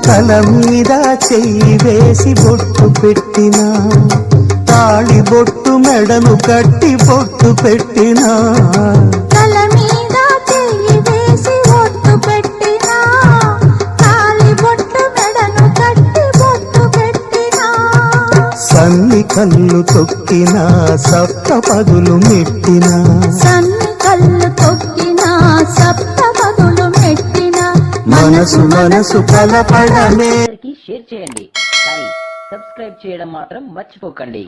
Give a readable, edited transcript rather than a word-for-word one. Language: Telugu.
తల మీద చెయ్యి వేసి బొట్టు పెట్టినా, తాళి బొట్టు మెడను కట్టి బొట్టు పెట్టినా, తల మీద చెయ్యి వేసి బొట్టు పెట్టినా, తాళి బొట్టు మెడను కట్టి బొట్టు పెట్టినా, సన్ని కళ్ళు తొక్కినా సప్త పదులు మెట్టినా, సన్ని కళ్ళు తొక్కినా సప్త పదులు మెట్టినా, మనసు మనసు కలపడమే. షేర్ చేయండి, కానీ సబ్స్క్రైబ్ చేయడం మాత్రం మర్చిపోకండి.